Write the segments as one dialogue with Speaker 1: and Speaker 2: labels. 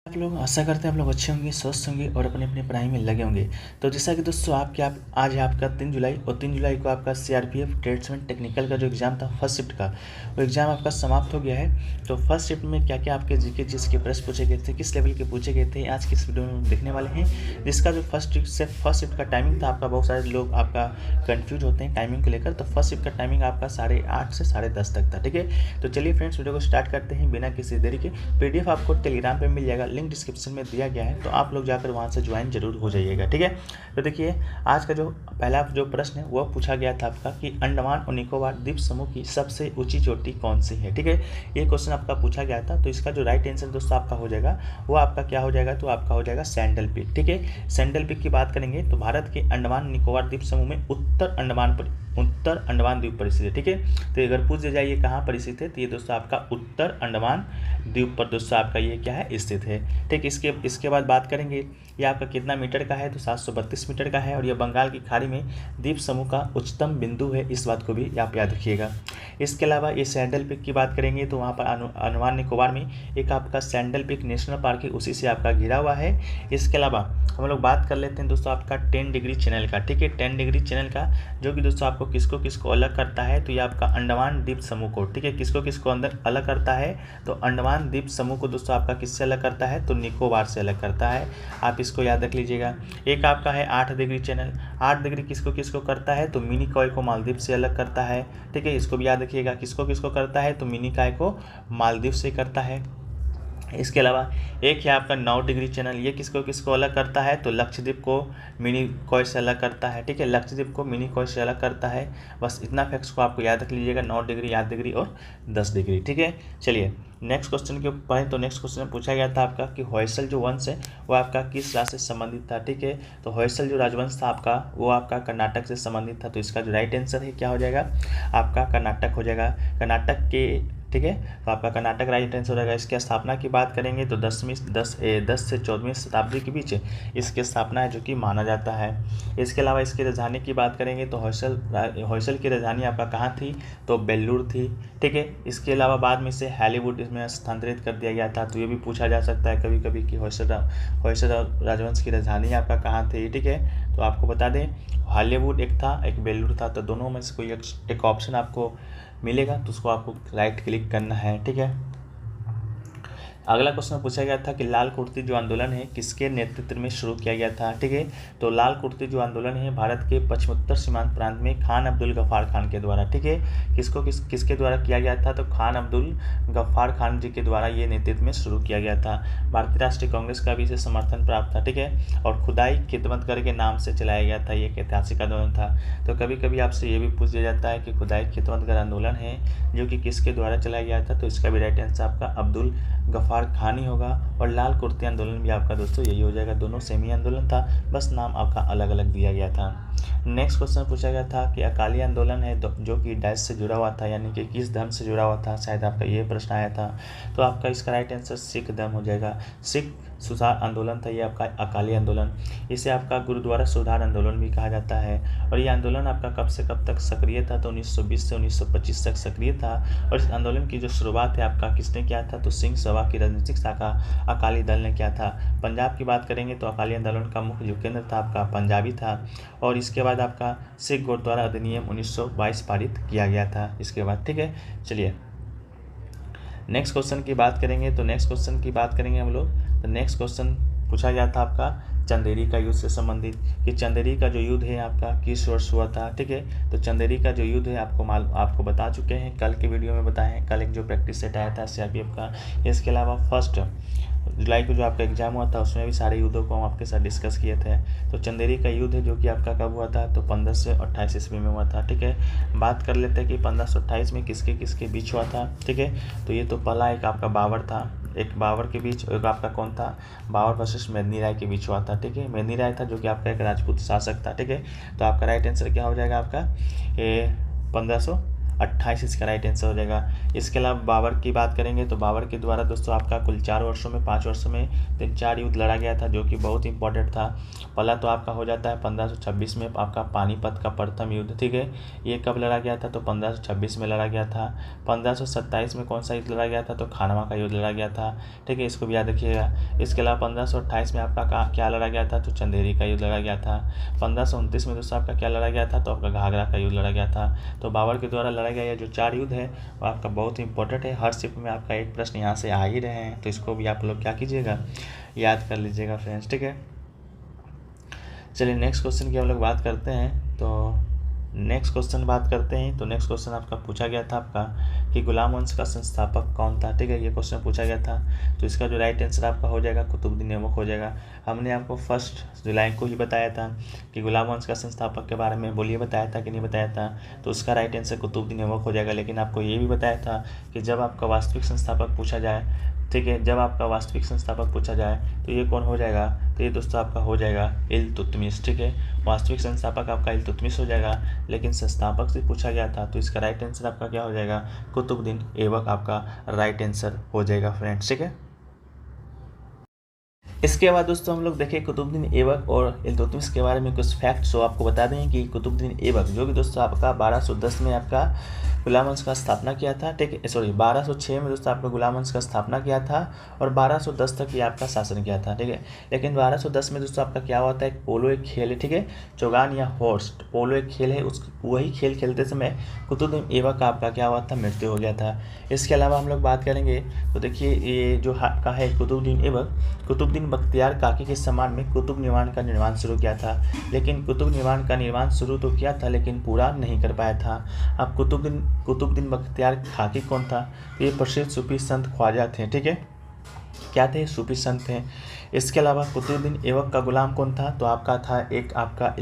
Speaker 1: आप लोग आशा करते हैं आप लोग अच्छे होंगे, स्वस्थ होंगे और अपने अपने पढ़ाई में लगे होंगे। तो जैसा कि दोस्तों आज है आपका 3 जुलाई और 3 जुलाई को आपका सीआरपीएफ ट्रेड्समैन टेक्निकल का जो एग्ज़ाम था फर्स्ट शिफ्ट का, वो एग्ज़ाम आपका समाप्त हो गया है। तो फर्स्ट शिफ्ट में क्या क्या आपके जीके जिसके प्रश्न पूछे गए थे, किस लेवल के पूछे गए थे, आज की इस वीडियो में हम देखने वाले हैं। जिसका जो फर्स्ट शिफ्ट का टाइमिंग था आपका, बहुत सारे लोग आपका कन्फ्यूज होते हैं टाइमिंग को लेकर। तो फर्स्ट शिफ्ट का टाइमिंग आपका 8:30 से 10:30 तक था। ठीक है, तो चलिए फ्रेंड्स वीडियो को स्टार्ट करते हैं बिना किसी देरी के। पीडीएफ आपको टेलीग्राम पे मिल जाएगा, लिंक डिस्क्रिप्शन में दिया गया है, तो आप लोग जाकर वहाँ से ज्वाइन जरूर हो जाइएगा। ठीक है, तो देखिए आज का जो पहला जो प्रश्न है वह पूछा गया था आपका कि अंडमान और निकोबार द्वीप समूह की सबसे ऊंची चोटी कौन सी है। ठीक है, ये क्वेश्चन आपका पूछा गया था। तो इसका जो राइट आंसर दोस्तों आपका हो जाएगा वो आपका क्या हो जाएगा, तो आपका हो जाएगा सैंडल पीक। ठीक है, सैंडल पीक की बात करेंगे तो भारत के अंडमान निकोबार द्वीप समूह में उत्तर अंडमान द्वीप पर स्थित है। ठीक है, तो अगर पूछ दिया जाए ये कहाँ पर स्थित है, तो ये दोस्तों आपका उत्तर अंडमान द्वीप पर दोस्तों आपका ये क्या है, स्थित है। ठीक, इसके बाद बात करेंगे ये आपका कितना मीटर का है, तो 732 मीटर का है और ये बंगाल की खाड़ी में द्वीप समूह का उच्चतम बिंदु है, इस बात को भी आप याद रखिएगा। इसके अलावा ये सैंडल पीक की बात करेंगे तो वहाँ पर अंडमान निकोबार में एक आपका सैंडल पीक नेशनल पार्क है, उसी से आपका घिरा हुआ है। इसके अलावा हम लोग बात कर लेते हैं दोस्तों आपका 10 डिग्री चैनल का। ठीक है, 10 डिग्री चैनल का जो कि दोस्तों आपको किसको किसको अलग करता है, तो ये आपका अंडमान द्वीप समूह को, ठीक है, किसको किसको अंदर अलग करता है, तो अंडमान द्वीप समूह को दोस्तों आपका किससे अलग करता है, तो निकोबार से अलग करता है। आप इसको याद रख लीजिएगा। एक आपका है 8 डिग्री चैनल, 8 डिग्री किसको किसको करता है, तो मिनिकॉय को मालदीव से अलग करता है। ठीक है, इसको भी याद रखिएगा, किसको किसको करता है, तो मिनिकॉय को मालदीव से करता है। इसके अलावा एक है आपका 9 डिग्री चैनल, ये किसको किसको अलग करता है, तो लक्षद्वीप को मिनिकॉय से अलग करता है। ठीक है, लक्षद्वीप को मिनिकॉय से अलग करता है। बस इतना फैक्ट्स को आपको याद रख लीजिएगा, 9 डिग्री, 8 डिग्री और 10 डिग्री। ठीक है, चलिए नेक्स्ट क्वेश्चन के ऊपर। तो नेक्स्ट क्वेश्चन में पूछा गया था आपका कि होयसल जो वंश है वो आपका किस राज्य से संबंधित था। ठीक है, तो होयसल जो राजवंश था आपका वो आपका कर्नाटक से संबंधित था। तो इसका जो राइट आंसर है क्या हो जाएगा, आपका कर्नाटक हो जाएगा। कर्नाटक के, ठीक है, तो आपका कर्नाटक राइट आंसर हो जाएगा। इसकी स्थापना की बात करेंगे तो 10 से 14वीं शताब्दी के बीच इसकी स्थापना है जो कि माना जाता है। इसके अलावा इसकी राजधानी की बात करेंगे तो होयसल की राजधानी आपका कहाँ थी, तो बेल्लूर थी। ठीक है, इसके अलावा बाद में इसे हॉलीवुड इसमें स्थानांतरित कर दिया गया था। तो ये भी पूछा जा सकता है कभी कभी कि होयसल राजवंश की राजधानी आपका कहाँ थी। ठीक है, तो आपको बता दें हॉलीवुड एक था, एक बेल्लूर था, तो दोनों में से कोई एक ऑप्शन आपको मिलेगा तो उसको आपको राइट क्लिक करना है। ठीक है, अगला क्वेश्चन पूछा गया था कि लाल कुर्ती जो आंदोलन है किसके नेतृत्व में शुरू किया गया था। ठीक है, तो लाल कुर्ती जो आंदोलन है भारत के पश्चिमोत्तर सीमांत प्रांत में खान अब्दुल गफ्फार खान के द्वारा, ठीक है, किसके द्वारा किया गया था, तो खान अब्दुल गफ्फार खान जी के द्वारा ये नेतृत्व में शुरू किया गया था। भारतीय राष्ट्रीय कांग्रेस का भी इसे समर्थन प्राप्त था। ठीक है, और खुदाई खिदमतगर के नाम से चलाया गया था, ये एक ऐतिहासिक आंदोलन था। तो कभी कभी आपसे ये भी पूछ दिया जाता है कि खुदाई खिदमतगर आंदोलन है जो कि किसके द्वारा चलाया गया था, तो इसका भी राइट आंसर आपका अब्दुल गफ्फार खान ही होगा। और लाल कुर्ती आंदोलन भी आपका दोस्तों यही हो जाएगा, दोनों सेम ही आंदोलन था, बस नाम आपका अलग अलग दिया गया था। नेक्स्ट क्वेश्चन पूछा गया था कि अकाली आंदोलन है जो कि डैश से जुड़ा हुआ था, यानी कि किस धर्म से जुड़ा हुआ था, शायद आपका ये प्रश्न आया था। तो आपका इसका राइट आंसर सिख धर्म हो जाएगा। सिख सुधार आंदोलन था ये आपका अकाली आंदोलन। इसे आपका गुरुद्वारा सुधार आंदोलन भी कहा जाता है। और ये आंदोलन आपका कब से कब तक सक्रिय था, तो 1920 से 1925 तक सक्रिय था। और इस आंदोलन की जो शुरुआत है आपका किसने किया था, तो सिंह सभा की राजनीतिक शाखा अकाली दल ने किया था। पंजाब की बात करेंगे तो अकाली आंदोलन का मुख्य जो केंद्र था आपका पंजाबी था। और इसके बाद आपका सिख गुरुद्वारा अधिनियम 1922 पारित किया गया था इसके बाद। ठीक है, चलिए नेक्स्ट क्वेश्चन की बात करेंगे हम लोग। तो नेक्स्ट क्वेश्चन पूछा गया था आपका चंदेरी का युद्ध से संबंधित कि चंदेरी का जो युद्ध है आपका किस वर्ष हुआ था। ठीक है, तो चंदेरी का जो युद्ध है आपको बता चुके हैं, कल के वीडियो में बताएं, कल एक जो प्रैक्टिस सेट आया था सीआरपीएफ का। इसके अलावा 1 जुलाई को जो आपका एग्जाम हुआ था उसमें भी सारे युद्धों को हम आपके साथ डिस्कस किए थे। तो चंदेरी का युद्ध है जो कि आपका कब हुआ था, तो 1528 ईस्वी में हुआ था। ठीक है, बात कर लेते हैं कि 1528 में किसके किसके बीच हुआ था। ठीक है, तो ये तो पहला एक आपका बाबर था, एक बाबर के बीच, एक आपका कौन था, बाबर वर्सेस मेदिनी राय के बीच हुआ था। ठीक है, मेदिनी राय था जो कि आपका एक राजपूत शासक था। ठीक है, तो आपका राइट आंसर क्या हो जाएगा आपका 1500 28 इसका राइट आंसर हो जाएगा। इसके अलावा बाबर की बात करेंगे तो बाबर के द्वारा दोस्तों आपका कुल 4 वर्षों में 5 वर्षों में 4 युद्ध लड़ा गया था, जो कि बहुत इंपॉर्टेंट था। पहला तो आपका हो जाता है 1526 में आपका पानीपत का प्रथम युद्ध, ठीक है। ये कब लड़ा गया था तो 1526 में लड़ा गया था। 1527 में कौन सा युद्ध लड़ा गया था तो खानवा का युद्ध लड़ा गया था, ठीक है, इसको भी याद रखिएगा। इसके अलावा 1528 में आपका क्या लड़ा गया था तो चंदेरी का युद्ध लड़ा गया था। 1529 में दोस्तों आपका क्या लड़ा गया था तो आपका घाघरा का युद्ध लड़ा गया था। तो बाबर के द्वारा लड़ा गया ये जो 4 युद्ध है वो आपका बहुत इंपॉर्टेंट है। हर शिफ्ट में आपका एक प्रश्न यहाँ से आ ही रहे हैं, तो इसको भी आप लोग क्या कीजिएगा, याद कर लीजिएगा फ्रेंड्स, ठीक है। चलिए नेक्स्ट क्वेश्चन की हम लोग बात करते हैं। तो नेक्स्ट क्वेश्चन आपका पूछा गया था आपका कि गुलाम वंश का संस्थापक कौन था, ठीक है, ये क्वेश्चन पूछा गया था। तो इसका जो राइट आंसर आपका हो जाएगा कुतुबुद्दीन ऐबक हो जाएगा। हमने आपको 1 जुलाई को ही बताया था कि गुलाम वंश का संस्थापक के बारे में, बोलिए बताया था कि नहीं बताया था, तो उसका राइट आंसर कुतुबुद्दीन ऐबक हो जाएगा। लेकिन आपको ये भी बताया था कि जब आपका वास्तविक संस्थापक पूछा जाए, ठीक है, जब आपका वास्तविक संस्थापक पूछा जाए तो ये कौन हो जाएगा, तो ये दोस्तों आपका हो जाएगा इल्तुतमिश, ठीक है। वास्तविक संस्थापक आपका इल्तुतमिश हो जाएगा, लेकिन संस्थापक से पूछा गया था तो इसका राइट आंसर आपका क्या हो जाएगा, कुतुबुद्दीन ऐबक आपका राइट आंसर हो जाएगा फ्रेंड्स, ठीक है। इसके बाद दोस्तों हम लोग देखें कुतुबुद्दीन ऐबक और इल्तुतमिश के बारे में कुछ फैक्ट्स। तो आपको बता दें कि कुतुबुद्दीन ऐबक जो कि दोस्तों आपका 1210 में आपका गुलाम वंश का स्थापना किया था, ठीक है, सॉरी 1206 में दोस्तों आपका गुलाम वंश का स्थापना किया था और 1210 तक ये आपका शासन किया था, ठीक है। लेकिन 1210 में दोस्तों आपका क्या हुआ था, एक पोलो एक खेल है, ठीक है, चौगान या हॉर्स पोलो एक खेल है, उस वही खेल खेलते समय कुतुबुद्दीन ऐबक का आपका क्या हुआ था, मृत्यु हो गया था। इसके अलावा हम लोग बात करेंगे तो देखिए ये जो का है कुतुबुद्दीन ऐबक, कुतुबुद्दीन बख्तियार काकी के सम्मान में कुतुब निर्माण का निर्माण शुरू किया था। लेकिन कुतुब निर्माण का निर्माण शुरू तो किया था लेकिन पूरा नहीं कर पाया था। अब कुतुबुद्दीन बख्तियार काकी कौन था, ये प्रसिद्ध सूफी संत ख्वाजा थे, ठीक है, क्या थे, सूफी संत थे। इसके अलावा कुतुबुद्दीन ऐबक का गुलाम कौन था, तो आपका था एक आपका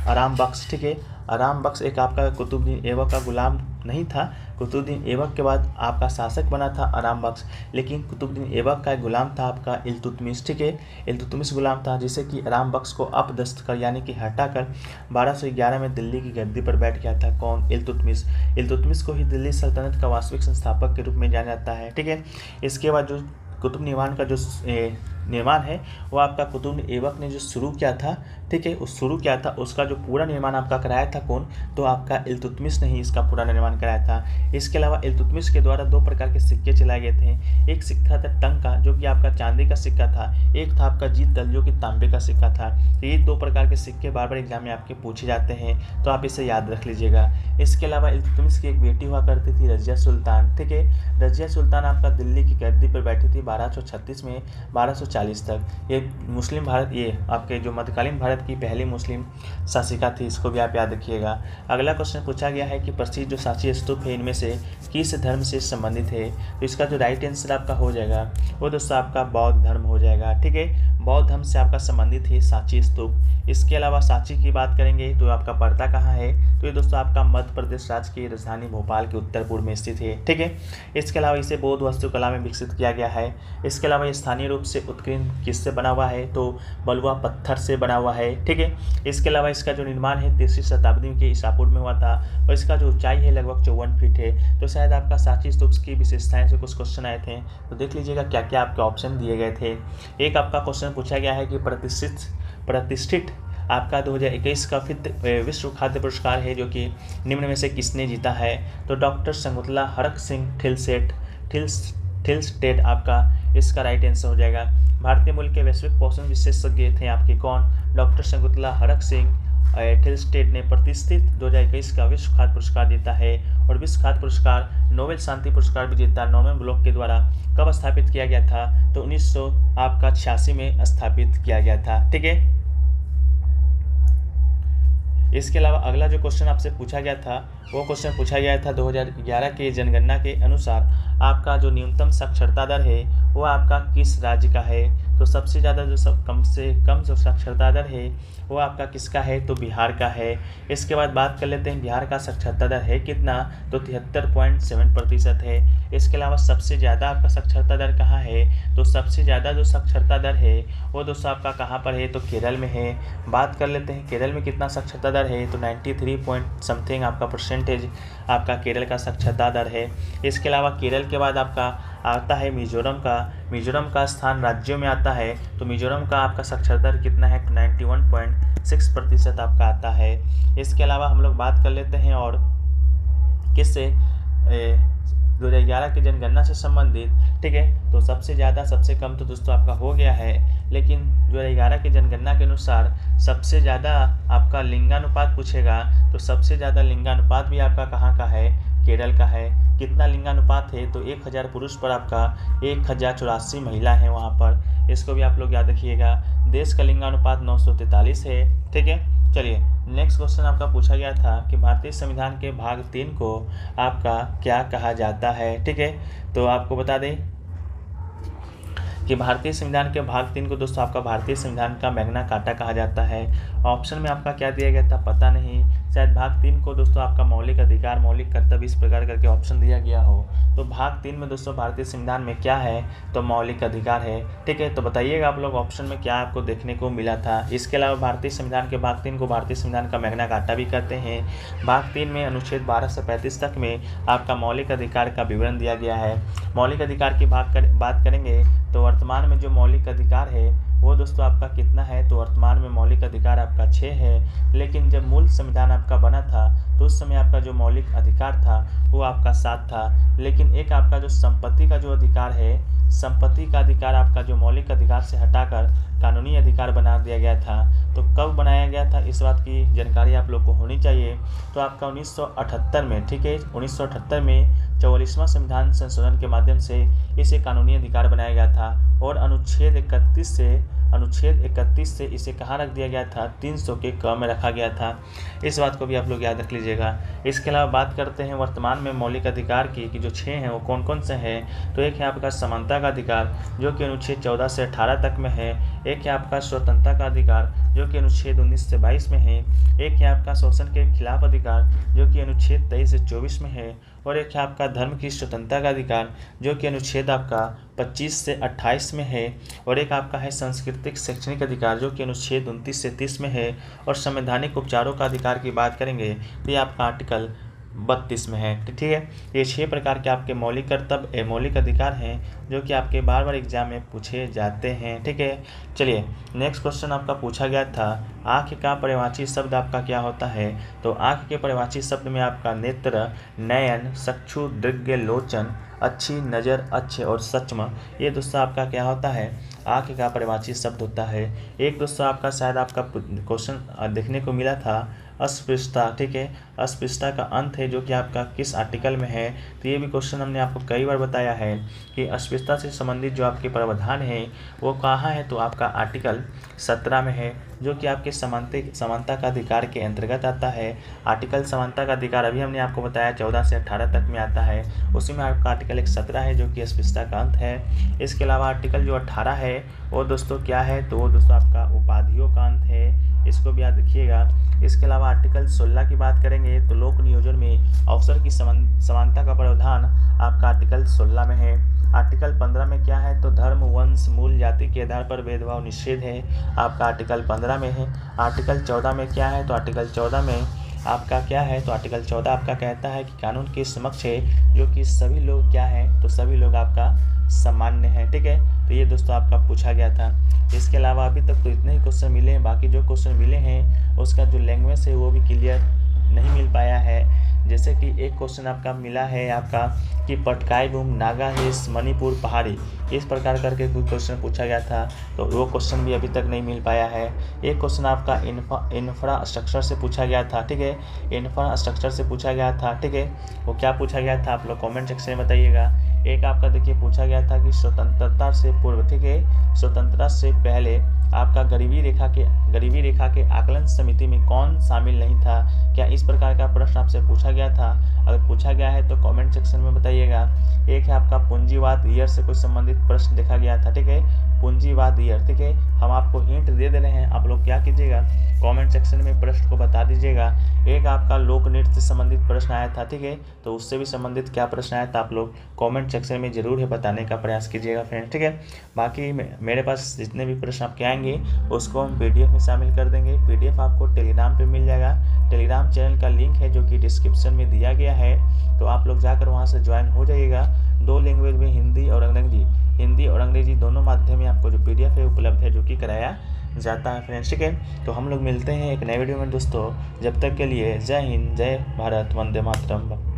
Speaker 1: आराम बख्श, ठीक है। आराम बख्श एक आपका कुतुबुद्दीन ऐबक का गुलाम नहीं था। कुतुबुद्दीन ऐबक के बाद आपका शासक बना था आराम बख्श, लेकिन कुतुबुद्दीन ऐबक का गुलाम था आपका इल्तुतमिश, ठीक है। इल्तुतमिश गुलाम था जिसे कि आराम बख्श को अपदस्थ कर यानी कि हटाकर 1211 में दिल्ली की गद्दी पर बैठ गया था। कौन, इल्तुतमिश। इल्तुतमिश को ही दिल्ली सल्तनत का वास्तविक संस्थापक के रूप में जाना जाता है, ठीक है। इसके बाद जो कुतुब निर्माण का जो निर्माण है वो आपका कुतुबुद्दीन ऐबक ने जो शुरू किया था, ठीक है, उस शुरू किया था उसका जो पूरा निर्माण आपका कराया था कौन, तो आपका इल्तुतमिश ने ही इसका पूरा निर्माण कराया था। इसके अलावा इल्तुतमिश के द्वारा 2 प्रकार के सिक्के चलाए गए थे। एक सिक्का था टंक का जो कि आपका चांदी का सिक्का था, एक था आपका जीतल जो कि तांबे का सिक्का था। तो ये 2 प्रकार के सिक्के बार बार एग्जाम में आपके पूछे जाते हैं, तो आप इसे याद रख लीजिएगा। इसके अलावा इल्तुतमिश की एक बेटी हुआ करती थी रजिया सुल्तान, ठीक है। रजिया सुल्तान आपका दिल्ली की गद्दी पर बैठी थी 1236 में 1240 तक। ये मुस्लिम भारत, ये आपके जो मध्यकालीन भारत की पहली मुस्लिम शासिका थी, इसको भी आप याद रखिएगा। अगला क्वेश्चन पूछा गया है कि प्रसिद्ध जो सांची स्तूप है इनमें से किस धर्म से संबंधित है, तो इसका जो राइट आंसर आपका हो जाएगा वो दोस्तों आपका बौद्ध धर्म हो जाएगा, ठीक है। बौद्ध धर्म से आपका संबंधित है सांची स्तूप। इसके अलावा सांची की बात करेंगे तो आपका पड़ता कहाँ है, तो ये दोस्तों आपका मध्य प्रदेश राज्य की राजधानी भोपाल के उत्तर पूर्व में स्थित है, ठीक है। इसके अलावा इसे बौद्ध वास्तुकला में विकसित किया गया है। इसके अलावा ये स्थानीय रूप से उत्कीर्ण किससे बना हुआ है, तो बलुआ पत्थर से बना हुआ है, ठीक है। इसके अलावा इसका जो निर्माण है 3री शताब्दी के ईसापुर में हुआ था और इसका जो ऊंचाई है लगभग 54 फीट है। तो शायद आपका सांची स्तूप की विशेषताएं से कुछ क्वेश्चन आए थे, तो देख लीजिएगा क्या क्या आपके ऑप्शन दिए गए थे। एक आपका क्वेश्चन पूछा गया है कि प्रतिष्ठित आपका 2021 का विश्व खाद्य पुरस्कार है जो कि निम्न में से किसने जीता है, तो डॉक्टर शकुंतला हरक सिंह थिलस्टेड आपका इसका राइट आंसर हो जाएगा। भारतीय मूल के वैश्विक पोषण विशेषज्ञ थे आपके कौन, डॉक्टर शकुंतला हरक सिंह थिलस्टेड ने प्रतिष्ठित 2021 का विश्व खाद्य पुरस्कार जीता है। और विश्व खाद्य पुरस्कार नोबेल शांति पुरस्कार विजेता नॉर्मन ब्लॉक के द्वारा कब स्थापित किया गया था, तो 1986 में स्थापित किया गया था, ठीक है। इसके अलावा अगला जो क्वेश्चन आपसे पूछा गया था वो क्वेश्चन पूछा गया था 2011 के जनगणना के अनुसार आपका जो न्यूनतम साक्षरता दर है वो आपका किस राज्य का है, तो सबसे ज़्यादा जो कम से कम जो साक्षरता दर है वो आपका किसका है, तो बिहार का है। इसके बाद बात कर लेते हैं बिहार का साक्षरता दर है कितना, तो 73.7% है। इसके अलावा सबसे ज़्यादा आपका साक्षरता दर कहाँ है, तो सबसे ज़्यादा जो साक्षरता दर है वो दोस्तों आपका कहाँ पर है, तो केरल में है। बात कर लेते हैं केरल में कितना साक्षरता दर है, तो 93 पॉइंट समथिंग आपका % परसेंटेज आपका केरल का साक्षरता दर है। इसके अलावा केरल के बाद आपका आता है मिजोरम का स्थान राज्यों में आता है। तो मिजोरम का आपका साक्षरता दर कितना है, 91.6% आपका आता है। इसके अलावा हम लोग बात कर लेते हैं और किससे, 2011 की जनगणना से संबंधित, ठीक है। तो सबसे ज़्यादा सबसे कम तो दोस्तों आपका हो गया है, लेकिन 2011 की जनगणना के अनुसार सबसे ज़्यादा आपका लिंगानुपात पूछेगा तो सबसे ज़्यादा लिंगानुपात भी आपका कहाँ का है, केरल का है। कितना लिंगानुपात है, तो 1000 पुरुष पर आपका 1084 महिला है वहाँ पर। इसको भी आप लोग याद रखिएगा। देश का लिंगानुपात 943 है, ठीक है। चलिए नेक्स्ट क्वेश्चन आपका पूछा गया था कि भारतीय संविधान के भाग 3 को आपका क्या कहा जाता है, ठीक है। तो आपको बता दें कि भारतीय संविधान के भाग 3 को दोस्तों आपका भारतीय संविधान का मैग्ना कार्टा कहा जाता है। ऑप्शन में आपका क्या दिया गया था पता नहीं, शायद भाग 3 को दोस्तों आपका मौलिक अधिकार मौलिक कर्तव्य इस प्रकार करके ऑप्शन दिया गया हो। तो भाग 3 में दोस्तों भारतीय संविधान में क्या है, तो मौलिक अधिकार है, ठीक है। तो बताइएगा आप लोग ऑप्शन में क्या आपको देखने को मिला था। इसके अलावा भारतीय संविधान के भाग 3 को भारतीय संविधान का मैग्ना कार्टा भी कहते हैं। भाग 3 में अनुच्छेद 12 से 35 तक में आपका मौलिक अधिकार का विवरण दिया गया है। मौलिक अधिकार की बात करेंगे तो वर्तमान में जो मौलिक अधिकार है वो दोस्तों आपका कितना है, तो वर्तमान में मौलिक अधिकार आपका 6 है। लेकिन जब मूल संविधान आपका बना था तो उस समय आपका जो मौलिक अधिकार था वो आपका 7 था। लेकिन एक आपका जो संपत्ति का जो अधिकार है, संपत्ति का अधिकार आपका जो मौलिक अधिकार से हटाकर कानूनी अधिकार बना दिया गया था। तो कब बनाया गया था इस बात की जानकारी आप लोग को होनी चाहिए। तो आपका 1978 में, ठीक है, 1978 में 44वां संविधान संशोधन के माध्यम से इसे कानूनी अधिकार बनाया गया था। और अनुच्छेद 31 से इसे कहाँ रख दिया गया था, 300 के क में रखा गया था। इस बात को भी आप लोग याद रख लीजिएगा। इसके अलावा बात करते हैं वर्तमान में मौलिक अधिकार की कि जो 6 हैं वो कौन कौन से हैं। तो एक है आपका समानता का अधिकार जो कि अनुच्छेद 14 से 18 तक में है। एक है आपका स्वतंत्रता का अधिकार जो कि अनुच्छेद 19 से 22 में है। एक है आपका शोषण के खिलाफ अधिकार जो कि अनुच्छेद 23 से 24 में है। और एक है आपका धर्म की स्वतंत्रता का अधिकार जो कि अनुच्छेद आपका 25 से 28 में है। और एक आपका है सांस्कृतिक शैक्षणिक अधिकार जो कि अनुच्छेद 29 से 30 में है। और संवैधानिक उपचारों का अधिकार की बात करेंगे तो ये आपका आर्टिकल 32 में है, ठीक है। ये 6 प्रकार के आपके मौलिक कर्तव्य मौलिक अधिकार हैं जो कि आपके बार बार एग्जाम में पूछे जाते हैं, ठीक है। चलिए नेक्स्ट क्वेश्चन आपका पूछा गया था, आँख का पर्यायवाची शब्द आपका क्या होता है। तो आँख के पर्यायवाची शब्द में आपका नेत्र, नयन, चक्षु, दृग्य, लोचन, अच्छी नज़र, अच्छे और सचम, ये दोस्तों आपका क्या होता है, आँख का पर्यायवाची शब्द होता है। एक दोस्तों आपका शायद आपका क्वेश्चन देखने को मिला था अस्पृश्यता, ठीक है। अस्पृश्यता का अंत है जो कि आपका किस आर्टिकल में है। तो ये भी क्वेश्चन हमने आपको कई बार बताया है कि अस्पृश्यता से संबंधित जो आपके प्रावधान है वो कहाँ है, तो आपका आर्टिकल 17 में है जो कि आपके समानता का अधिकार के अंतर्गत आता है। आर्टिकल समानता का अधिकार अभी हमने आपको बताया 14 से 18 तक में आता है। उसी में आपका आर्टिकल 17 है जो कि अस्पृश्यता का अंत है। इसके अलावा आर्टिकल जो 18 है वो दोस्तों क्या है, तो वो दोस्तों आपका उपाधियों का अंत है, इसको भी याद रखिएगा। इसके अलावा आर्टिकल 16 की बात करेंगे तो लोक नियोजन में अवसर की समानता का प्रावधान आपका आर्टिकल 16 में है। आर्टिकल 15 में क्या है, तो धर्म, वंश, मूल, जाति के आधार पर भेदभाव निषेध है, आपका आर्टिकल 15 में है। आर्टिकल 14 में क्या है, तो आर्टिकल 14 में आपका क्या है, तो आर्टिकल 14 आपका कहता है कि कानून के समक्ष है जो कि सभी लोग क्या है, तो सभी लोग आपका सामान्य है, ठीक है। तो ये दोस्तों आपका पूछा गया था। इसके अलावा अभी तक तो इतने ही क्वेश्चन मिले हैं, बाकी जो क्वेश्चन मिले हैं उसका जो लैंग्वेज है वो भी क्लियर नहीं मिल पाया है। जैसे कि एक क्वेश्चन आपका मिला है आपका कि पटकाई भूम, नागा हिल्स, मणिपुर पहाड़ी, इस प्रकार करके कोई क्वेश्चन पूछा गया था, तो वो क्वेश्चन भी अभी तक नहीं मिल पाया है। एक क्वेश्चन आपका इंफ्रास्ट्रक्चर से पूछा गया था, ठीक है, इंफ्रास्ट्रक्चर से पूछा गया था, ठीक है। वो क्या पूछा गया था आप लोग कमेंट सेक्शन में बताइएगा। एक आपका देखिए पूछा गया था कि स्वतंत्रता से पूर्व, ठीक है, स्वतंत्रता से पहले आपका गरीबी रेखा के आकलन समिति में कौन शामिल नहीं था। क्या इस प्रकार का प्रश्न आपसे पूछा गया था? अगर पूछा गया है तो कमेंट सेक्शन में बताइएगा। एक है आपका पूंजीवाद ईयर से कोई संबंधित प्रश्न देखा गया था, ठीक है, पूंजीवाद ईयर, ठीक है। हम आपको हिंट दे रहे हैं, आप लोग क्या कीजिएगा कमेंट सेक्शन में प्रश्न को बता दीजिएगा। एक आपका लोक नृत्य से संबंधित प्रश्न आया था, ठीक है, तो उससे भी संबंधित क्या प्रश्न आया था आप लोग कमेंट सेक्शन में जरूर है बताने का प्रयास कीजिएगा फ्रेंड, ठीक है। बाकी मेरे पास जितने भी प्रश्न आपके आएंगे कराएंगे उसको हम PDF में शामिल कर देंगे। PDF आपको टेलीग्राम पे मिल जाएगा। टेलीग्राम चैनल का लिंक है जो कि डिस्क्रिप्शन में दिया गया है, तो आप लोग जाकर वहाँ से ज्वाइन हो जाइएगा। 2 लैंग्वेज में हिंदी और अंग्रेजी दोनों माध्यम में आपको जो PDF है उपलब्ध है, जो कि कराया जाता है फ्रेंड्स। ठीक है, तो हम लोग मिलते हैं एक नए वीडियो में दोस्तों। जब तक के लिए जय हिंद, जय भारत, वंदे मातरम।